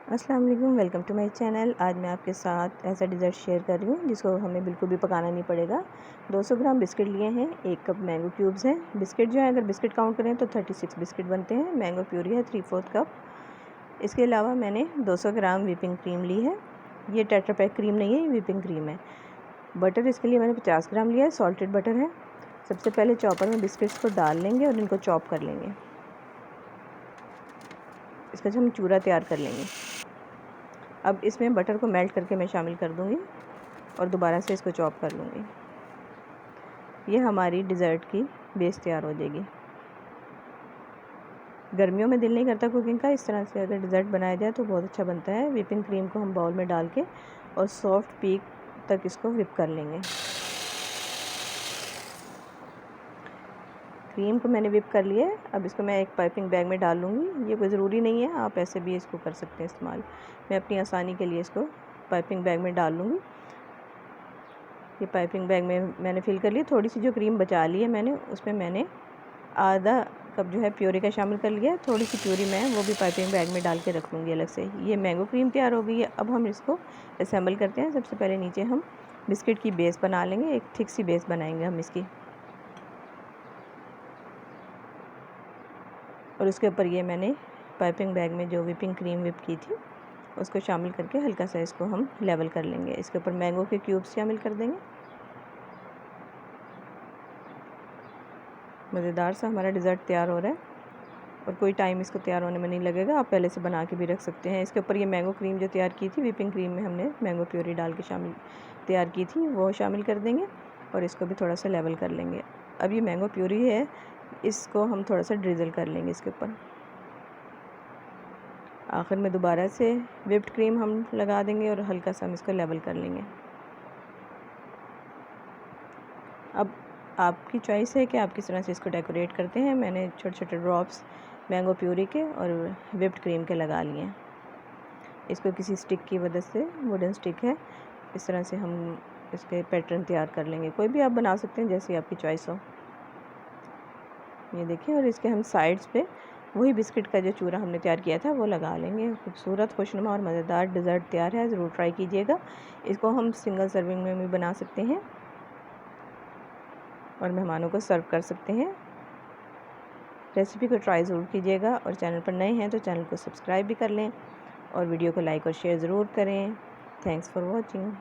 अस्सलाम वालेकुम, welcome to my channel. आज मैं आपके साथ ऐसा डिज़र्ट शेयर कर रही हूँ जिसको हमें बिल्कुल भी पकाना नहीं पड़ेगा। 200 ग्राम बिस्किट लिए हैं, 1 कप मैंगो क्यूब्स हैं। बिस्किट जो है, अगर बिस्किट काउंट करें तो 36 बिस्किट बनते हैं। मैंगो प्यूरी है 3/4 कप। इसके अलावा मैंने 200 ग्राम व्हिपिंग क्रीम ली है। ये टेट्रा पैक क्रीम नहीं है, ये व्हिपिंग क्रीम है। बटर इसके लिए मैंने 50 ग्राम लिया है, सॉल्टेड बटर है। सबसे पहले चॉपर में बिस्किट्स को डाल लेंगे और इनको चॉप कर लेंगे। इसका जो हम चूरा तैयार कर लेंगे। अब इसमें बटर को मेल्ट करके मैं शामिल कर दूंगी और दोबारा से इसको चॉप कर लूँगी। ये हमारी डिज़र्ट की बेस तैयार हो जाएगी। गर्मियों में दिल नहीं करता कुकिंग का, इस तरह से अगर डिज़र्ट बनाया जाए तो बहुत अच्छा बनता है। व्हिपिंग क्रीम को हम बाउल में डाल के और सॉफ्ट पीक तक इसको व्हिप कर लेंगे। क्रीम को मैंने व्हिप कर लिया है। अब इसको मैं एक पाइपिंग बैग में डाल लूँगी। ये कोई ज़रूरी नहीं है, आप ऐसे भी इसको कर सकते हैं इस्तेमाल। मैं अपनी आसानी के लिए इसको पाइपिंग बैग में डाल लूँगी। ये पाइपिंग बैग में मैंने फ़िल कर लिया। थोड़ी सी जो क्रीम बचा ली है मैंने, उसमें मैंने आधा कप जो है प्योरी का शामिल कर लिया है। थोड़ी सी प्योरी मैं वो भी पाइपिंग बैग में डाल के रख लूँगी अलग से। ये मैंगो क्रीम तैयार हो गई है। अब हम इसको असेंबल करते हैं। सबसे पहले नीचे हम बिस्किट की बेस बना लेंगे, एक थिक सी बेस बनाएंगे हम इसकी, और उसके ऊपर ये मैंने पाइपिंग बैग में जो व्हिपिंग क्रीम व्हिप की थी उसको शामिल करके हल्का सा इसको हम लेवल कर लेंगे। इसके ऊपर मैंगो के क्यूब्स शामिल कर देंगे। मज़ेदार सा हमारा डिज़र्ट तैयार हो रहा है और कोई टाइम इसको तैयार होने में नहीं लगेगा। आप पहले से बना के भी रख सकते हैं। इसके ऊपर ये मैंगो क्रीम जो तैयार की थी, व्हिपिंग क्रीम में हमने मैंगो प्योरी डाल के शामिल तैयार की थी, वो शामिल कर देंगे और इसको भी थोड़ा सा लेवल कर लेंगे। अब ये मैंगो प्योरी है, इसको हम थोड़ा सा ड्रिज़ल कर लेंगे इसके ऊपर। आखिर में दोबारा से व्हिप्ड क्रीम हम लगा देंगे और हल्का सा हम इसको लेवल कर लेंगे। अब आपकी चॉइस है कि आप किस तरह से इसको डेकोरेट करते हैं। मैंने छोटे छोटे ड्रॉप्स मैंगो प्यूरी के और व्हिप्ड क्रीम के लगा लिए हैं। इसको किसी स्टिक की मदद से, वुडन स्टिक है, इस तरह से हम इसके पैटर्न तैयार कर लेंगे। कोई भी आप बना सकते हैं जैसी आपकी चॉइस हो। ये देखिए, और इसके हम साइड्स पे वही बिस्किट का जो चूरा हमने तैयार किया था वो लगा लेंगे। खूबसूरत, खुशनुमा और मज़ेदार डिज़र्ट तैयार है। ज़रूर ट्राई कीजिएगा। इसको हम सिंगल सर्विंग में भी बना सकते हैं और मेहमानों को सर्व कर सकते हैं। रेसिपी को ट्राई ज़रूर कीजिएगा और चैनल पर नए हैं तो चैनल को सब्सक्राइब भी कर लें और वीडियो को लाइक और शेयर ज़रूर करें। Thanks for watching.